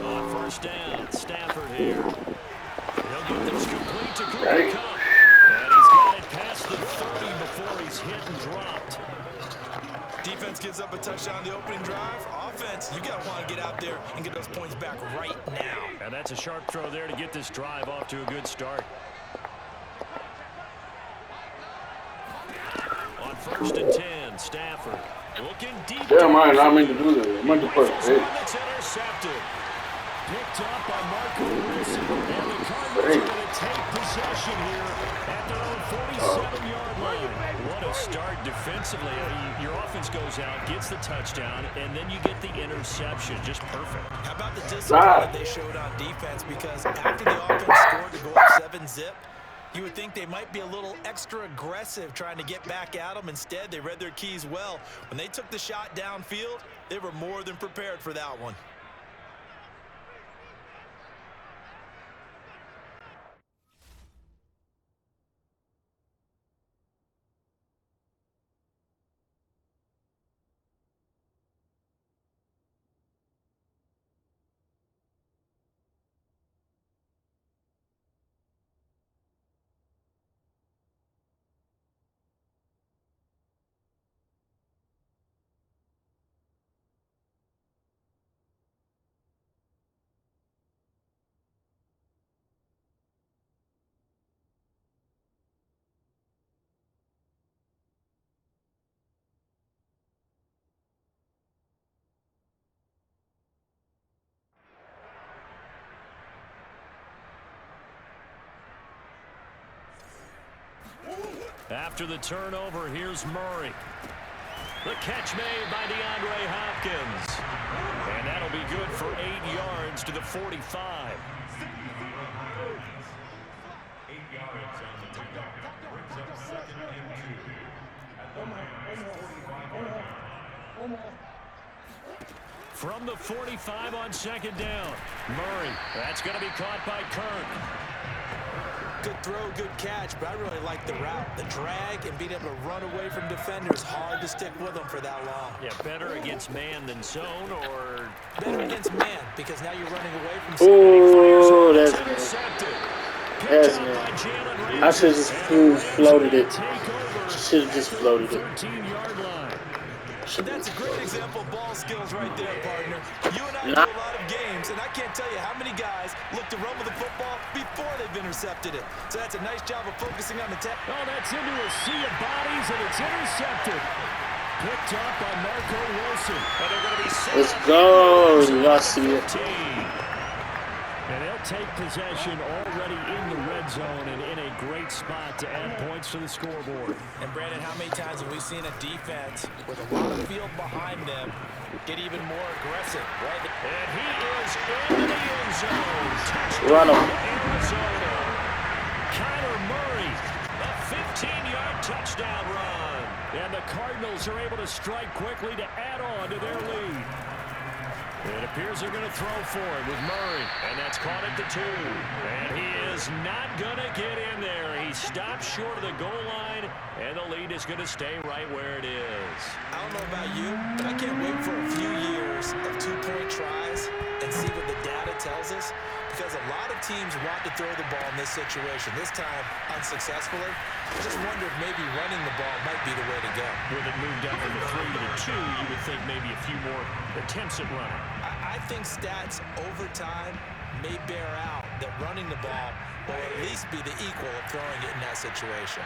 On first down, Stafford here. He'll get this complete to Cooper Kupp. And he's got it past the 30 before he's hit and dropped. Defense gives up a touchdown the opening drive. Offense, you got to want to get out there and get those points back right now. And that's a sharp throw there to get this drive off to a good start. On first and 10, Stafford looking deep. Damn right, I meant to do that. I meant to put it. It's intercepted. Picked up by Marco Wilson. And the Cardinals are going to take possession here at their own 47-yard line. What a start defensively. Your offense goes out, gets the touchdown, and then you get the interception. Just perfect. How about the discipline they showed on defense? Because after the offense scored to go up 7-zip, you would think they might be a little extra aggressive trying to get back at them. Instead, they read their keys well. When they took the shot downfield, they were more than prepared for that one. After the turnover, here's Murray. The catch made by DeAndre Hopkins. And that'll be good for 8 yards to the 45. 8 yards on the pickup. Brings up second and 2. At the Rams' 45-yard line. From the 45 on second down. Murray. That's going to be caught by Kirk. Good throw, good catch, but I really like the route. The drag and being able to run away from defenders, hard to stick with them for that long. Yeah, better against man than zone, or better against man, because now you're running away from Oh, that's intercepted. I should have just floated it. Should have just floated it. 13-yard line. That's a great example of ball skills right there, partner. You and I do a lot of games, and I can't tell you how many guys look to run with the football before they've intercepted it. So that's a nice job of focusing on the tech. Oh, that's into a sea of bodies, and it's intercepted. Picked up by Marco Wilson. And they're going to be set. Let's go. Y'all see it. And they'll take possession already in the red zone and in a great spot to add points to the scoreboard. And Brandon, how many times have we seen a defense with a lot of field behind them get even more aggressive, right? And he is into the end zone. Touchdown, Run him. Arizona. Kyler Murray, a 15-yard touchdown run. And the Cardinals are able to strike quickly to add on to their lead. It appears they're going to throw for it with Murray, and that's caught at the 2. And he is not going to get in there. He stopped short of the goal line, and the lead is going to stay right where it is. I don't know about you, but I can't wait for a few years of two-point tries and see what the data tells us, because a lot of teams want to throw the ball in this situation, this time unsuccessfully. I just wonder if maybe running the ball might be the way to go. With it moved up from the 3 to the 2, you would think maybe a few more attempts at running. I think stats over time may bear out that running the ball will at least be the equal of throwing it in that situation.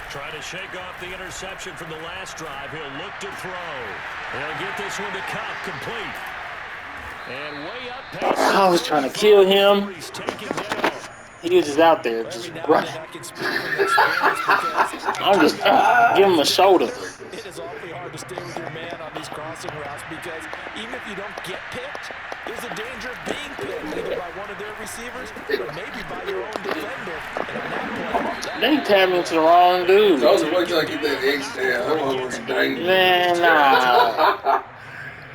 Trying to shake off the interception from the last drive. He'll look to throw. He'll get this one to Kupp, complete. And way up past I was trying to kill him. He was just out there, just running. I'm just give him a shoulder. It is awfully hard to stay with your man on these crossing routes, because even if you don't get picked, there's a danger of being picked either by one of their receivers or maybe by your own defender. And on that point, They tapped me into the wrong dude. I was waiting till I get that X down. Man, nah.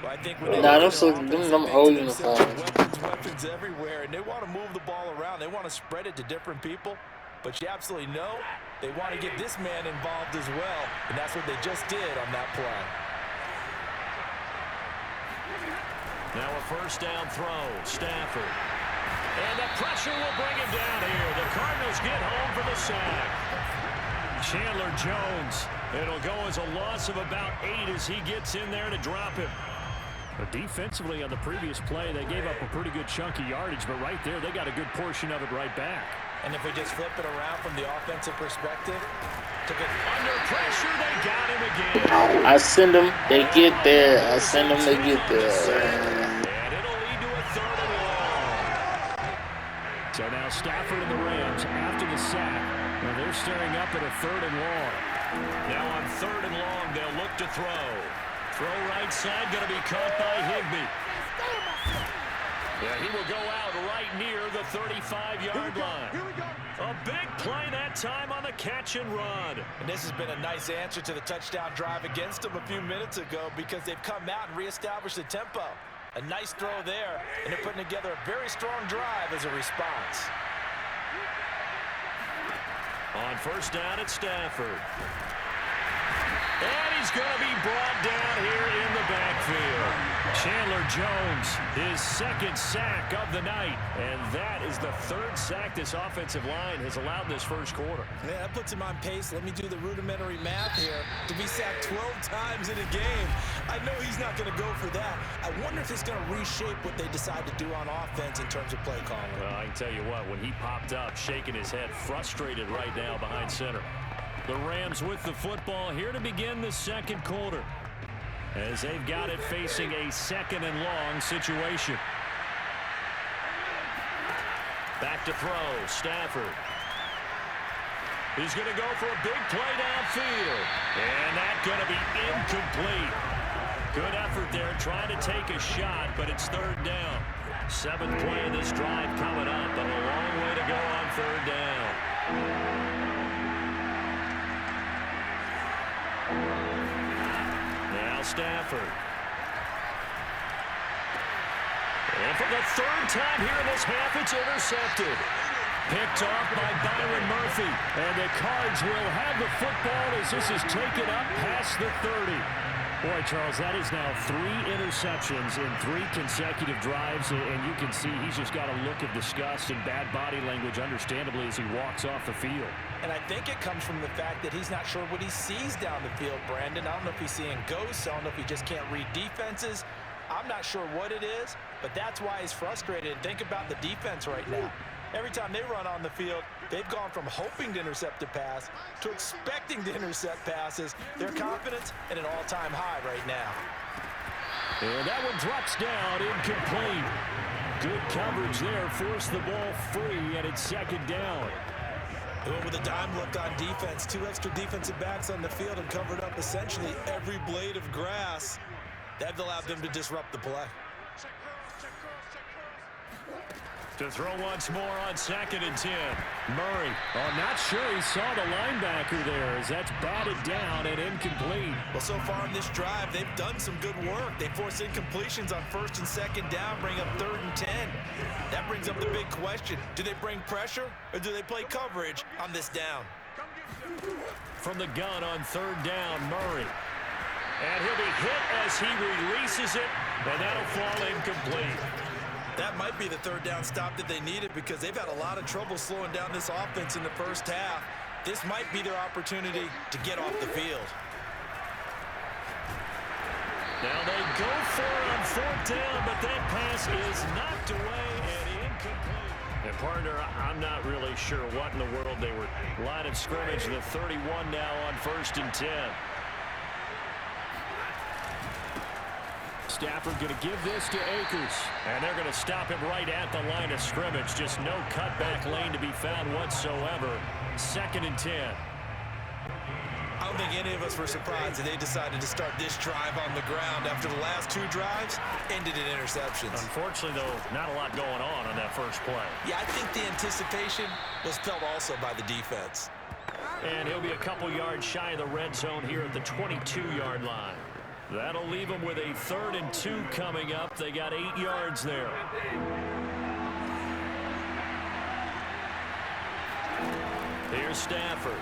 I think Nah, them old uniforms. has weapons everywhere, and they want to move the ball around. They want to spread it to different people. But you absolutely know they want to get this man involved as well, and that's what they just did on that play. Now a first down throw. Stafford. And the pressure will bring him down here. The Cardinals get home for the sack. Chandler Jones. It'll go as a loss of about 8 as he gets in there to drop him. But defensively on the previous play, they gave up a pretty good chunk of yardage, but right there, they got a good portion of it right back. And if we just flip it around from the offensive perspective, Under pressure, they got him again. I send them, they get there. I send them, they get there. And it'll lead to a 3rd and long. So now Stafford and the Rams after the sack. Well, they're staring up at a 3rd and long. Now on 3rd and long, they'll look to throw. Throw right side, going to be caught by Higbee. Yeah, he will go out right near the 35-yard line. A big play that time on the catch and run. And this has been a nice answer to the touchdown drive against them a few minutes ago because they've come out and reestablished the tempo. A nice throw there, and they're putting together a very strong drive as a response. On first down, it's Stafford. And he's going to be brought down here in the backfield. Chandler Jones, his 2nd sack of the night. And that is the 3rd sack this offensive line has allowed in this first quarter. Yeah, that puts him on pace. Let me do the rudimentary math here. To be sacked 12 times in a game, I know he's not going to go for that. I wonder if it's going to reshape what they decide to do on offense in terms of play calling. Well, I can tell you what, when he popped up, shaking his head, frustrated right now behind center. The Rams with the football here to begin the second quarter, as they've got it facing a 2nd and long situation. Back to throw, Stafford. He's going to go for a big play downfield. And that's going to be incomplete. Good effort there, trying to take a shot, but it's 3rd down. 7th play of this drive coming up, but a long way to go on 3rd down. Now Stafford. And for the 3rd time here in this half, it's intercepted. Picked off by Byron Murphy. And the Cards will have the football as this is taken up past the 30. Boy, Charles, that is now 3 interceptions in 3 consecutive drives. And you can see he's just got a look of disgust and bad body language, understandably, as he walks off the field. And I think it comes from the fact that he's not sure what he sees down the field, Brandon. I don't know if he's seeing ghosts. I don't know if he just can't read defenses. I'm not sure what it is, but that's why he's frustrated. And think about the defense right now. Every time they run on the field, they've gone from hoping to intercept a pass to expecting to intercept passes. Their confidence at an all-time high right now. And that one drops down, incomplete. Good coverage there, forced the ball free, and it's 2nd down. They went with a dime look on defense. 2 extra defensive backs on the field and covered up essentially every blade of grass. That allowed them to disrupt the play. To throw once more on 2nd and 10. Murray. Oh, not sure he saw the linebacker there as that's batted down and incomplete. Well, so far in this drive, they've done some good work. They force incompletions on 1st and 2nd down, bring up 3rd and 10. That brings up the big question. Do they bring pressure or do they play coverage on this down? From the gun on 3rd down, Murray. And he'll be hit as he releases it, and that'll fall incomplete. That might be the 3rd down stop that they needed because they've had a lot of trouble slowing down this offense in the first half. This might be their opportunity to get off the field. Now they go for it on 4th down, but that pass is knocked away and incomplete. And partner, I'm not really sure what in the world they were. Line of scrimmage, the 31 now on 1st and 10. Stafford going to give this to Akers. And they're going to stop him right at the line of scrimmage. Just no cutback lane to be found whatsoever. 2nd and 10. I don't think any of us were surprised that they decided to start this drive on the ground after the last 2 drives ended in interceptions. Unfortunately, though, not a lot going on that first play. Yeah, I think the anticipation was felt also by the defense. And he'll be a couple yards shy of the red zone here at the 22-yard line. That'll leave them with a 3rd and 2 coming up. They got 8 yards there. Here's Stafford.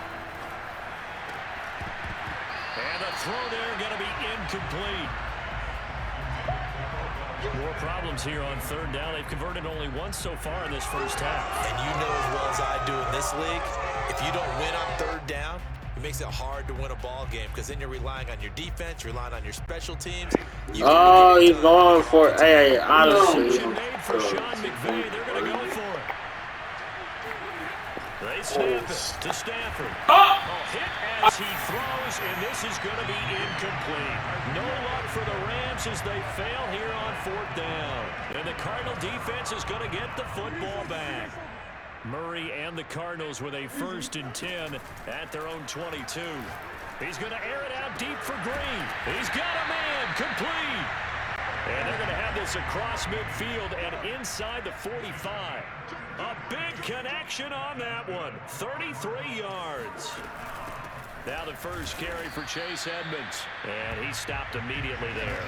And the throw there going to be incomplete. More problems here on 3rd down. They've converted only once so far in this first half. And you know as well as I do in this league, if you don't win on 3rd down, it makes it hard to win a ball game because then you're relying on your defense, you're relying on your special teams. Oh, he's going for it. Hey, honestly. Made for Sean McVay. They're going to go for it. They snap it to Stafford. Hit as he throws, and this is going to be incomplete. No luck for the Rams as they fail here on 4th down. And the Cardinal defense is going to get the football back. Murray and the Cardinals with a 1st and 10 at their own 22. He's going to air it out deep for Green. He's got a man, complete. And they're going to have this across midfield and inside the 45. A big connection on that one. 33 yards. Now the first carry for Chase Edmonds. And he stopped immediately there.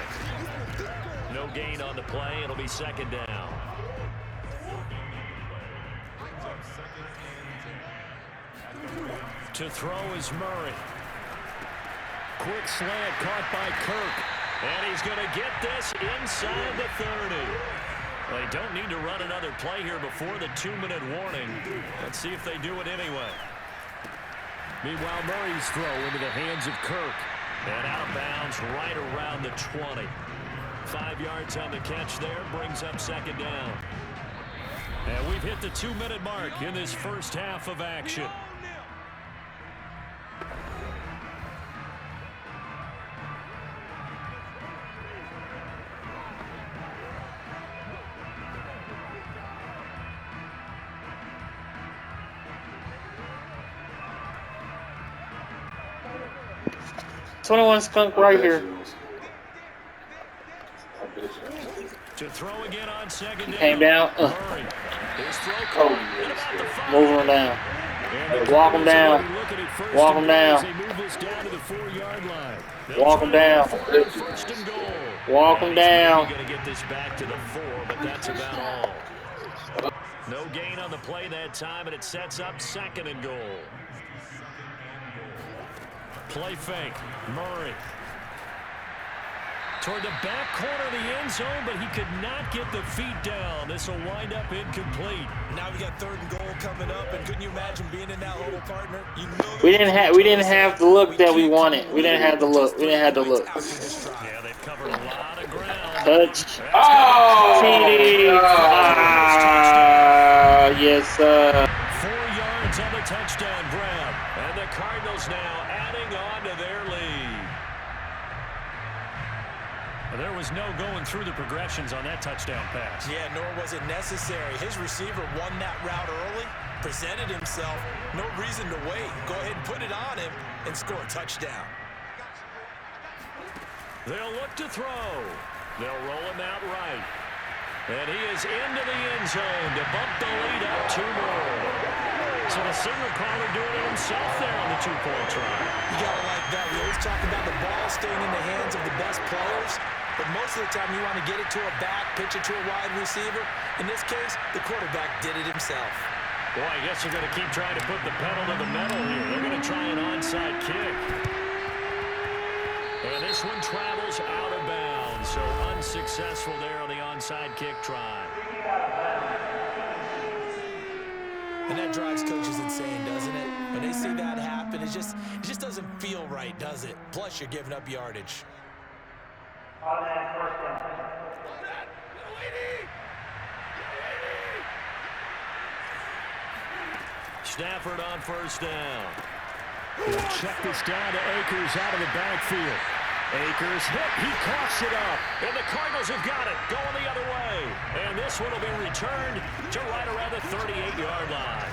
No gain on the play. It'll be 2nd down. To throw is Murray. Quick slant caught by Kirk. And he's going to get this inside the 30. They don't need to run another play here before the 2-minute warning. Let's see if they do it anyway. Meanwhile, Murray's throw into the hands of Kirk. And out of bounds right around the 20. 5 yards on the catch there, brings up 2nd down. And we've hit the 2-minute mark in this first half of action. #21 skunk right here. To throw again on 2nd down. Came down. Murray. His throw caught at about the 5. Moving him down. Walk him down. Walk him down. They move this down to the 4-yard line. Walk him down. First and goal. Walk him down. Going to get this back to the 4, but that's about all. No gain on the play that time, and it sets up 2nd and goal. Play fake. Murray. Toward the back corner of the end zone, but he could not get the feet down. This will wind up incomplete. Now we got 3rd and goal coming up, and couldn't you imagine being in that hole, partner? You know We didn't have the look that we wanted. We didn't have the look. We didn't have the look. Yeah, they've covered a lot of ground. Touch. Oh! TD. Yes, sir. 4 yards on the touchdown grab. And the Cardinals now adding on to their lead. There was no going through the progressions on that touchdown pass. Yeah, nor was it necessary. His receiver won that route early, presented himself. No reason to wait. Go ahead and put it on him and score a touchdown. They'll look to throw. They'll roll him out right. And he is into the end zone to bump the lead up 2 more. So the signal caller doing it himself there on the 2-point try. You gotta like that. We always talk about the ball staying in the hands of the best players, but most of the time you want to get it to a back, pitch it to a wide receiver. In this case, the quarterback did it himself. Boy, I guess they're going to keep trying to put the pedal to the metal here. They're going to try an onside kick. And this one travels out of bounds, so unsuccessful there on the onside kick try. And that drives coaches insane, doesn't it? When they see that happen, it just doesn't feel right, does it? Plus, you're giving up yardage. Stafford on 1st down. He'll check this down to Akers out of the backfield. Akers hit. He coughs it up. And the Cardinals have got it. Going the other way. And this one will be returned to right around the 38-yard line.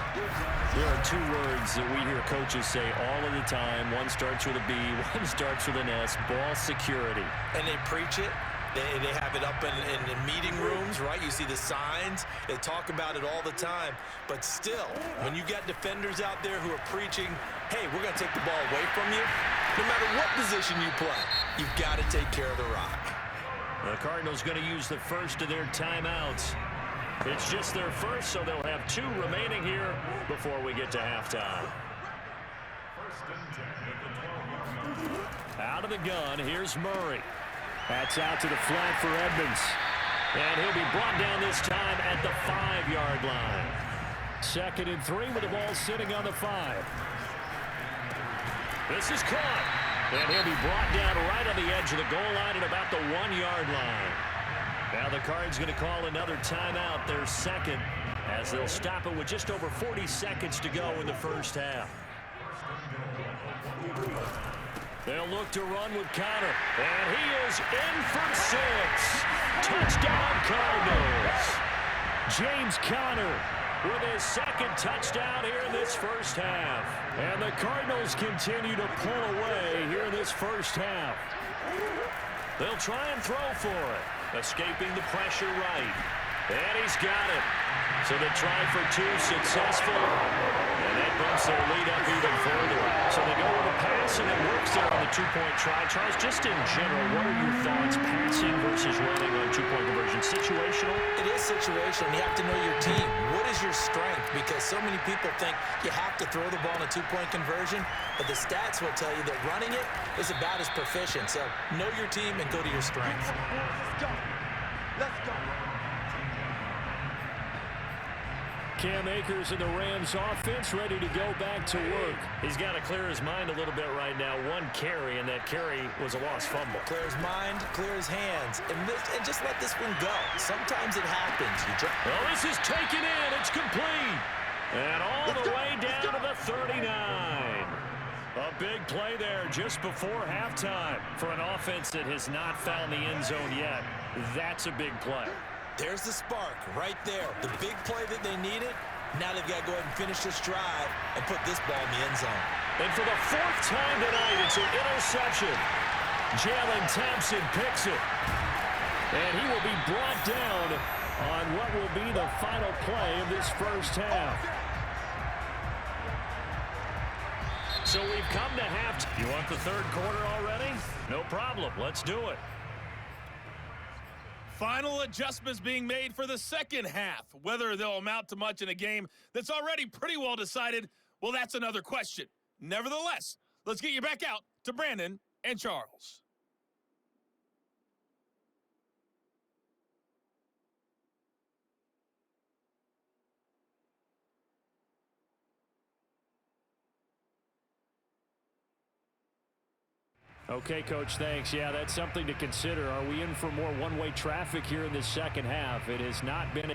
There are 2 words that we hear coaches say all of the time. One starts with a B, one starts with an S. Ball security. And they preach it. They have it up in meeting rooms, right? You see the signs. They talk about it all the time. But still, when you got defenders out there who are preaching, hey, we're going to take the ball away from you, no matter what position you play, You've got to take care of the rock. The Cardinals going to use the first of their timeouts. It's just their first, so they'll have 2 remaining here before we get to halftime. Out of the gun, here's Murray. That's out to the flat for Edmonds. And he'll be brought down this time at the 5-yard line. 2nd and 3 with the ball sitting on the 5. This is caught. And he'll be brought down right on the edge of the goal line at about the 1-yard line. Now the Cards going to call another timeout, their second, as they'll stop it with just over 40 seconds to go in the first half. They'll look to run with Connor. And he is in for 6. Touchdown Cardinals. James Conner with his 2nd touchdown here in this first half. And the Cardinals continue to pull away here in this first half. They'll try and throw for it. Escaping the pressure right. And he's got it. So the try for 2 successful. And that bumps their lead up even further. So they go with a pass and it works there on the 2-point try. Charles, just in general, what are your thoughts passing versus running on 2-point conversion? Situational? It is situational. You have to know your team. What is your strength? Because so many people think you have to throw the ball in a 2-point conversion, but the stats will tell you that running it is about as proficient. So know your team and go to your strength. Let's go. Let's go. Cam Akers and the Rams offense ready to go back to work. He's got to clear his mind a little bit right now. 1 carry, and that carry was a lost fumble. Clear his mind, clear his hands, and just let this one go. Sometimes it happens. Well, this is taken in. It's complete. And all the way down to the 39. A big play there just before halftime for an offense that has not found the end zone yet. That's a big play. There's the spark right there. The big play that they needed. Now they've got to go ahead and finish this drive and put this ball in the end zone. And for the 4th time tonight, it's an interception. Jalen Thompson picks it. And he will be brought down on what will be the final play of this first half. So we've come to halftime. You want the 3rd quarter already? No problem. Let's do it. Final adjustments being made for the second half. Whether they'll amount to much in a game that's already pretty well decided, well, that's another question. Nevertheless, let's get you back out to Brandon and Charles. Okay, Coach, thanks. Yeah, that's something to consider. Are we in for more one-way traffic here in the second half? It has not been